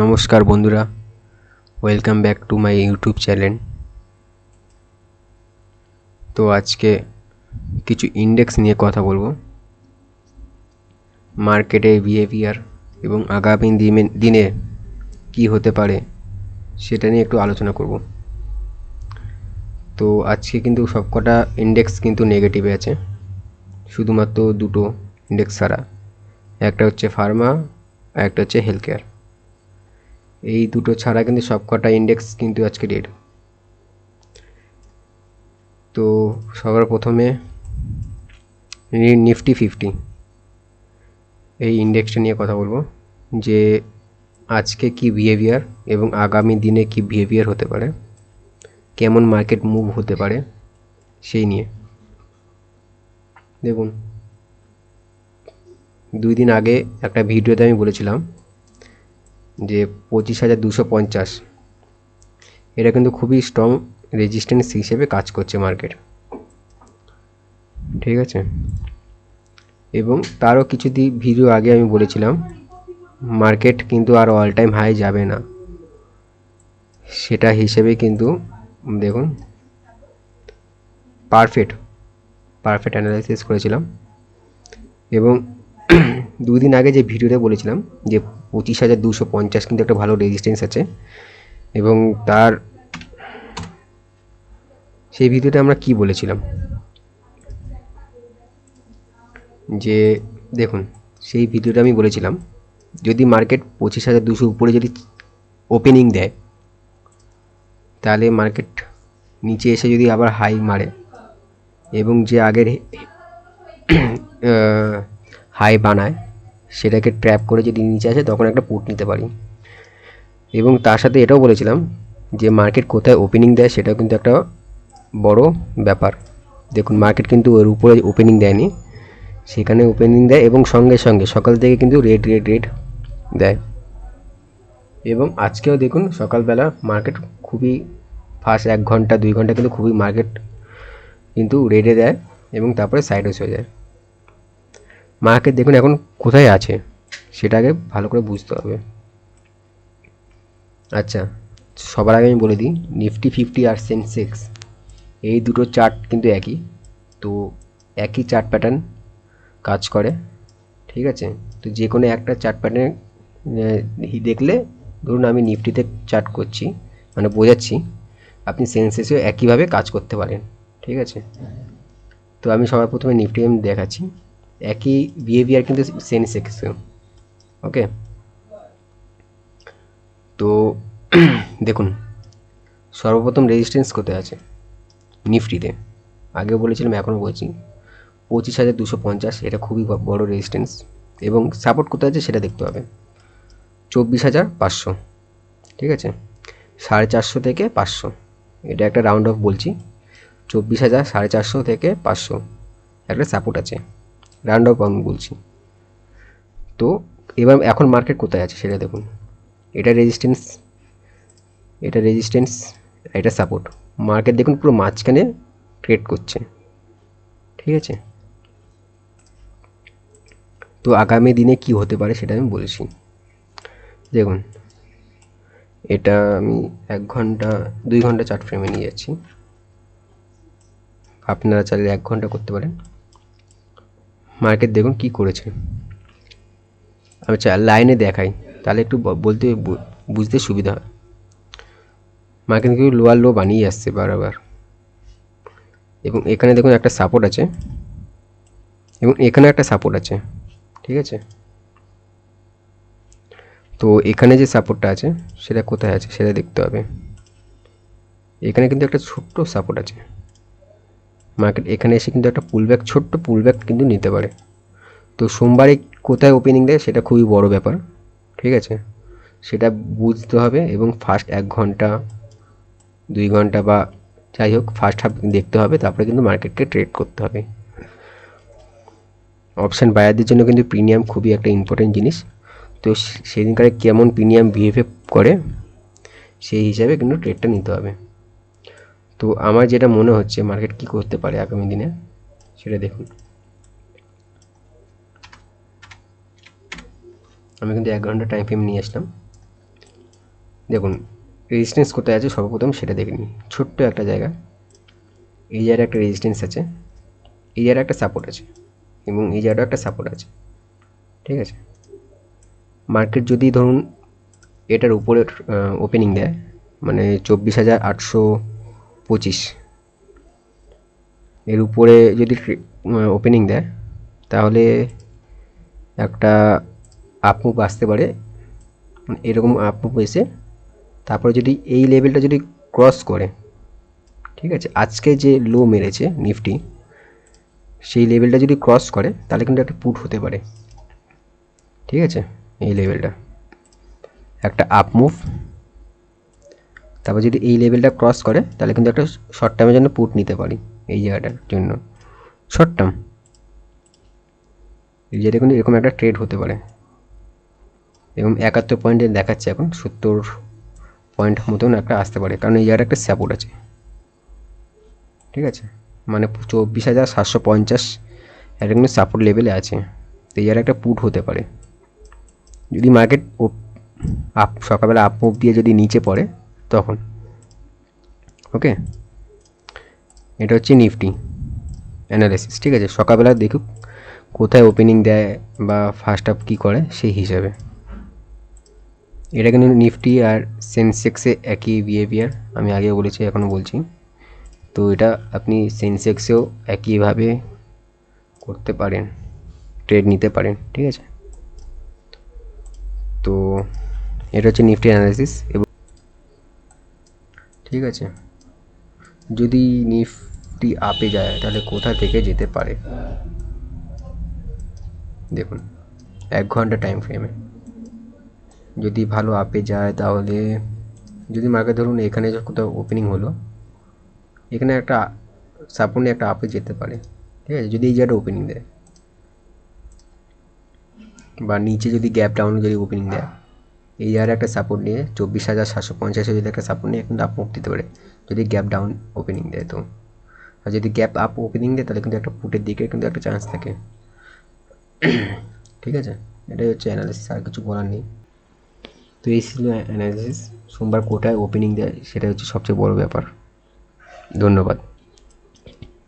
নমস্কার বন্ধুরা, welcome back to my YouTube channel. তো আজকে কিছু ইন্ডেক্স নিয়ে কথা বলবো, মার্কেটে বিহেভিয়ার এবং আগামী দিনে কি হতে পারে সেটা নিয়ে একটু আলোচনা করব। তো আজকে কিন্তু সবকটা ইন্ডেক্স কিন্তু নেগেটিভে আছে, শুধুমাত্র দুটো ইন্ডেক্স ছাড়া। একটা হচ্ছে ফার্মা আর একটা হচ্ছে হেলথ কেয়ার। এই দুটো ছাড়া কিন্তু সবকটা ইন্ডেক্স কিন্তু আজকে রেড। তো সবার প্রথমে নিফটি 50 এই ইন্ডেক্সটা নিয়ে কথা বলবো, যে আজকে কি বিহেভিয়ার এবং আগামী দিনে কি বিহেভিয়ার হতে পারে, কেমন মার্কেট মুভ হতে পারে সেই নিয়ে। দেখুন, 2 দিন আগে একটা ভিডিওতে আমি বলেছিলাম যে 25,250 এটা কিন্তু খুবই স্ট্রং রেজিস্ট্যান্স হিসেবে কাজ করছে মার্কেট, ঠিক আছে। এবং তারও কিছু ভিডিও আগে আমি বলেছিলাম মার্কেট কিন্তু আর অল টাইম হাই যাবে না, সেটা হিসেবে কিন্তু দেখুন পারফেক্ট অ্যানালাইসিস করেছিলাম। এবং 2 দিন আগে যে ভিডিওতে বলেছিলাম যে 25,250 কিন্তু একটা ভালো রেজিস্ট্যান্স আছে, এবং তার সেই ভিডিওতে আমরা কি বলেছিলাম যে দেখুন, সেই ভিডিওটা আমি বলেছিলাম যদি মার্কেট 25,200 উপরে যদি ওপেনিং দেয়, তাহলে মার্কেট নিচে এসে যদি আবার হাই মারে এবং যে আগের হাই বানায় সেটাকে ট্র্যাপ করে যদি নিচে আসে তখন একটা পুট নিতে পারি। এবং তার সাথে এটাও বলেছিলাম যে মার্কেট কোথায় ওপেনিং দেয় সেটাও কিন্তু একটা বড় ব্যাপার। দেখুন, মার্কেট কিন্তু ওর উপরে ওপেনিং দেয়নি, সেখানে ওপেনিং দেয় এবং সঙ্গে সঙ্গে সকাল থেকে কিন্তু রেড দেয়। এবং আজকেও দেখুন সকালবেলা মার্কেট খুবই ফার্স্ট 1 ঘন্টা 2 ঘন্টা কিন্তু খুবই মার্কেট কিন্তু রেডে দেয় এবং তারপরে সাইড হয়ে যায়। মার্কেট দেখুন এখন কোথায় আছে সেটাকে ভালো করে বুঝতে হবে। আচ্ছা, সবার আগে আমি বলে দিই, নিফটি 50 আর সেন্সেক্স এই দুটো চার্ট কিন্তু একই, তো একই চার্ট প্যাটার্ন কাজ করে, ঠিক আছে। তো যে কোনো একটা চার্ট প্যাটার্ন দেখলে, ধরুন আমি নিফটিতে চার্ট করছি মানে বোঝাচ্ছি, আপনি সেন্সেক্সেও একইভাবে কাজ করতে পারেন, ঠিক আছে। তো আমি সবার প্রথমে নিফটি আমি দেখাচ্ছি, একই বিহেভিয়ার কিন্তু সেন্সেক্সেও, ওকে। তো দেখুন, সর্বপ্রথম রেজিস্ট্যান্স কোথায় আছে নিফটিতে, আগেও বলেছিলাম এখনও বলছি 25,250 এটা খুবই বড় রেজিস্ট্যান্স। এবং সাপোর্ট কোথায় আছে সেটা দেখতে হবে 24,500, ঠিক আছে। 450 থেকে 500 এটা একটা রাউন্ড অফ বলছি, 24,450 থেকে 500 একটা সাপোর্ট আছে, রাউন্ড অফ আমি বলছি। তো এবার এখন মার্কেট কোথায় আছে সেটা দেখুন, এটা রেজিস্ট্যান্স, এটা সাপোর্ট। মার্কেট দেখুন পুরো মাঝখানে ট্রেড করছে, ঠিক আছে। তো আগামী দিনে কি হতে পারে সেটা আমি বলছি। দেখুন, এটা আমি 1 ঘন্টা 2 ঘন্টা চার্ট ফ্রেমে নিয়ে যাচ্ছি, আপনারা চাইলে 1 ঘন্টা করতে পারেন। মার্কেট দেখুন কি করেছে, আমি লাইনে দেখাই তাহলে একটু বলতে বুঝতে সুবিধা হয়। মার্কেট কিন্তু লোয়ার লো বানিয়ে আসছে বারবার, এবং এখানে দেখুন একটা সাপোর্ট আছে এবং এখানে একটা সাপোর্ট আছে, ঠিক আছে। তো এখানে যে সাপোর্টটা আছে সেটা কোথায় আছে সেটা দেখতে হবে। এখানে কিন্তু একটা ছোট্ট সাপোর্ট আছে, মার্কেট এখানে এসে কিন্তু একটা পুলব্যাক, ছোট্ট পুলব্যাক কিন্তু নিতে পারে। তো সোমবারে কোথায় ওপেনিং দেয় সেটা খুবই বড় ব্যাপার, ঠিক আছে, সেটা বুঝতে হবে। এবং ফার্স্ট 1 ঘন্টা 2 ঘন্টা বা যাই হোক ফার্স্ট হাফ দেখতে হবে, তারপরে কিন্তু মার্কেটকে ট্রেড করতে হবে। অপশান বায়ারদের জন্য কিন্তু প্রিমিয়াম খুবই একটা ইম্পর্টেন্ট জিনিস। তো সেদিনকারে কেমন প্রিমিয়াম বিহেভ করে সেই হিসাবে কিন্তু ট্রেডটা নিতে হবে। তো আমার যেটা মনে হচ্ছে মার্কেট কী করতে পারে আগামী দিনে সেটা দেখুন। আমি কিন্তু 1 ঘন্টা টাইম ফ্রেম নিয়ে আসলাম, দেখুন রেজিস্ট্যান্স কোথায় আছে সর্বপ্রথম সেটা দেখে নিই। ছোট্ট একটা জায়গা, এই জায়গায় একটা রেজিস্ট্যান্স আছে, এই জায়গায় একটা সাপোর্ট আছে এবং এই জায়গাটা একটা সাপোর্ট আছে, ঠিক আছে। মার্কেট যদি ধরুন এটার উপরে ওপেনিং দেয়, মানে 24,825 এর উপরে যদি ওপেনিং দেয়, তাহলে একটা আপ মুভ আসতে পারে, এরকম আপ মুভ এসে তারপরে যদি এই লেভেলটা যদি ক্রস করে, ঠিক আছে, আজকে যে লো মেরেছে নিফটি সেই লেভেলটা যদি ক্রস করে তাহলে কিন্তু একটা পুট হতে পারে, ঠিক আছে। এই লেভেলটা একটা আপ মুভ, তারপর যদি এই লেভেলটা ক্রস করে তাহলে কিন্তু একটা শর্ট টার্মের জন্য পুট নিতে পারি এই জায়গাটার জন্য, শর্ট টার্ম। এই জায়গাটা কিন্তু এরকম একটা ট্রেড হতে পারে এবং 71 পয়েন্টে দেখাচ্ছে এখন 70 পয়েন্ট মতন একটা আসতে পারে, কারণ এই জায়গাটা একটা সাপোর্ট আছে, ঠিক আছে। মানে 24,750 এটা কিন্তু সাপোর্ট লেভেলে আছে, তো এই জায়গাটা একটা পুট হতে পারে। যদি মার্কেট আপ সকালবেলা আপ মুভ দিয়ে যদি নিচে পড়ে তখন, ওকে। এটা হচ্ছে নিফটি অ্যানালিসিস, ঠিক আছে। সকালবেলা দেখুক কোথায় ওপেনিং দেয় বা ফার্স্ট আপ কী করে সেই হিসাবে। এটা কিন্তু নিফটি আর সেন্সেক্সে একই বিহেভিয়ার, আমি আগেও বলেছি এখনও বলছি। তো এটা আপনি সেন্সেক্সেও একইভাবে করতে পারেন, ট্রেড নিতে পারেন, ঠিক আছে। তো এটা হচ্ছে নিফটি অ্যানালিসিস। এবং ঠিক আছে, যদি নিফটি আপে যায় তাহলে কোথা থেকে যেতে পারে দেখুন 1 ঘন্টা টাইম ফ্রেমে যদি ভালো আপে যায়, তাহলে যদি মার্কেট ধরুন এখানে কোথাও ওপেনিং হলো, এখানে একটা সাপোর্ট নিয়ে একটা আপে যেতে পারে, ঠিক আছে, যদি এই জায়গাটা ওপেনিং দেয়, বা নিচে যদি গ্যাপ ডাউন যদি ওপেনিং দেয়, এই জায়গায় একটা সাপোর্ট নিয়ে 24,750 যদি একটা সাপোর্ট নিয়ে কিন্তু আপ মুভ দিতে পারে যদি গ্যাপ ডাউন ওপেনিং দেয়। তো আর যদি গ্যাপ আপ ওপেনিং দেয় তাহলে কিন্তু একটা পুটের দিকে কিন্তু একটা চান্স থাকে, ঠিক আছে। এটাই হচ্ছে অ্যানালিসিস, আর কিছু বলার নেই। তো এই ছিল অ্যানালিসিস। সোমবার কোটায় ওপেনিং দেয় সেটা হচ্ছে সবচেয়ে বড় ব্যাপার। ধন্যবাদ।